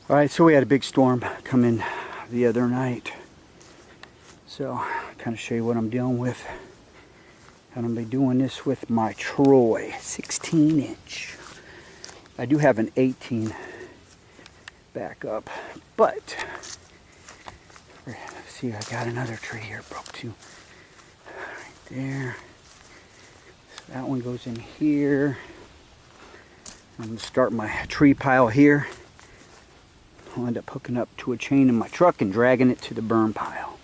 Alright, so we had a big storm come in the other night. So, kind of show you what I'm dealing with. I'm going to be doing this with my Troy 16-inch. I do have an 18 backup, but see, I got another tree here broke too. Right there. So that one goes in here. I'm going to start my tree pile here. I'll end up hooking up to a chain in my truck and dragging it to the burn pile.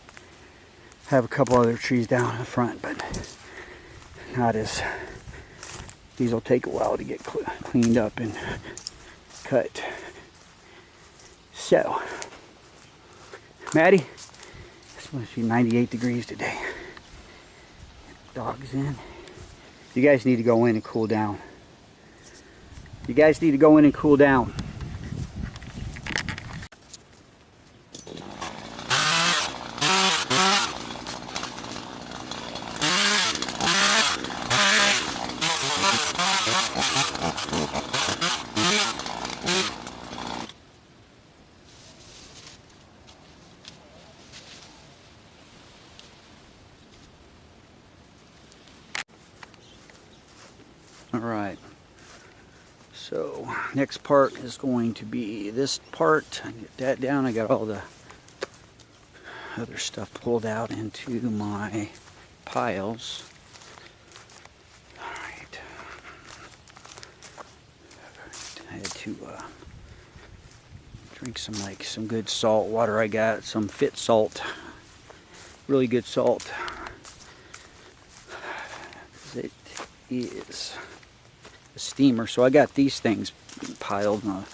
I have a couple other trees down in the front, but not as... These will take a while to get cleaned up and cut. So, Maddie, it's supposed to be 98 degrees today. Dogs in. You guys need to go in and cool down. You guys need to go in and cool down. Alright, so next part is going to be this part. I get that down. I got all the other stuff pulled out into my piles. Alright, I had to drink some good salt water. I got some Fit salt, really good salt. It is a steamer, so I got these things piled. I'll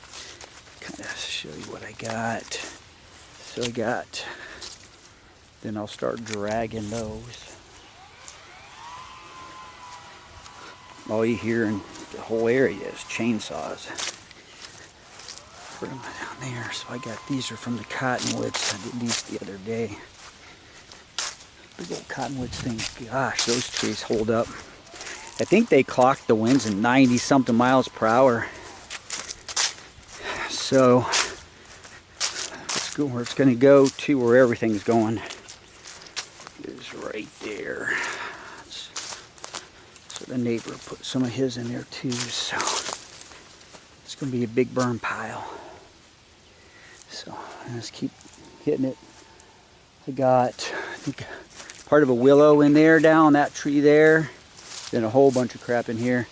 kind of show you what I got. So I got, then I'll start dragging those. All you hear in the whole area is chainsaws. Put them down there. So I got, these are from the cottonwoods. I did these the other day. Big old cottonwoods things. Gosh, those trees hold up. I think they clocked the winds in 90 something miles per hour. So let's go where it's going to go to, where everything's going is right there. So the neighbor put some of his in there too. So it's going to be a big burn pile. So let's keep hitting it. I got, I think, part of a willow in there, down that tree there. Then a whole bunch of crap in here.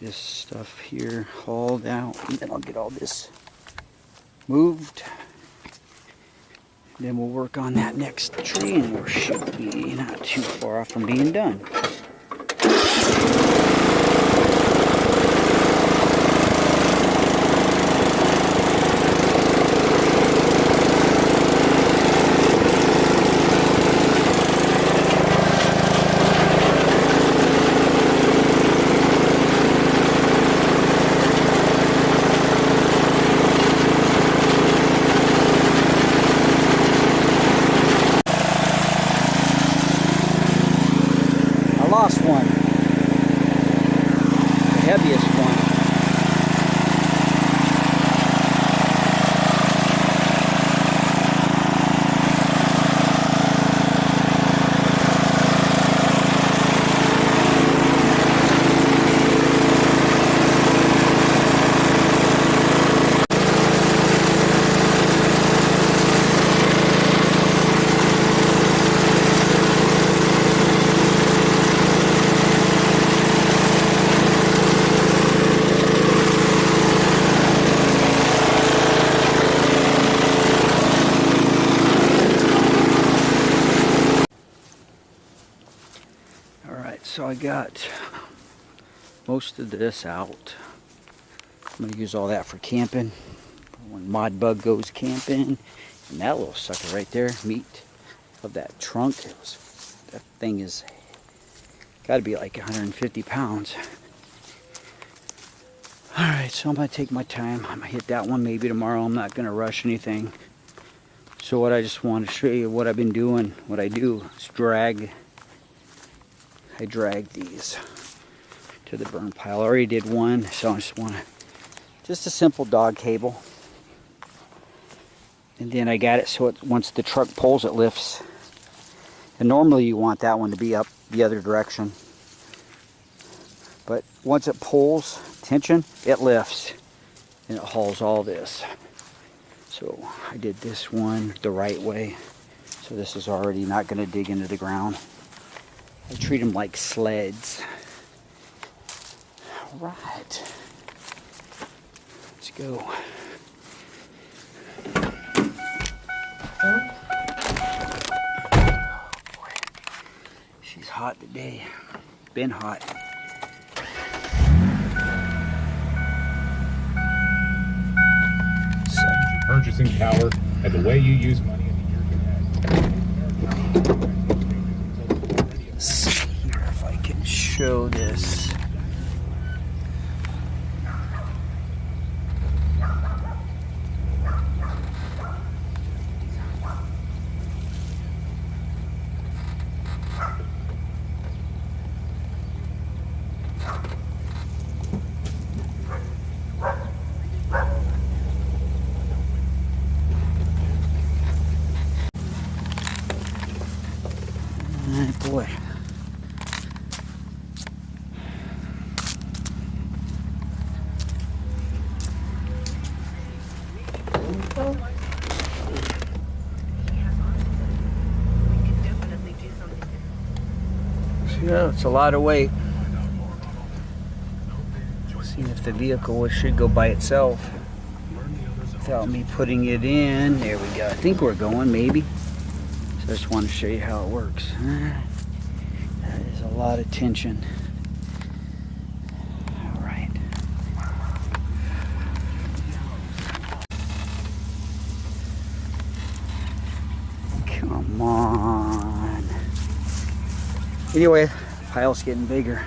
this stuff here hauled out, and then I'll get all this moved. Then we'll work on that next tree, and we should be not too far off from being done. Lost one, the heaviest one. So I got most of this out. I'm going to use all that for camping. When Mod Bug goes camping. And that little sucker right there, meat of that trunk. That thing is got to be like 150 pounds. Alright, so I'm going to take my time. I'm going to hit that one maybe tomorrow. I'm not going to rush anything. So what I just want to show you what I've been doing. What I do is I drag these to the burn pile. I already did one, so I just want just a simple dog cable. And then I got it so it, once the truck pulls, it lifts. And normally you want that one to be up the other direction. But once it pulls tension, it lifts and it hauls all this. So I did this one the right way. So this is already not going to dig into the ground. I treat them like sleds. All right, let's go. Oh boy, she's hot today. Been hot. Purchasing power and the way you use money in the years ahead. Let's see here if I can show this. Boy. Yeah, it's a lot of weight. See if the vehicle should go by itself without me putting it in. There we go. I think we're going, maybe. So I just want to show you how it works. That is a lot of tension. All right. Come on. Anyway, pile's getting bigger.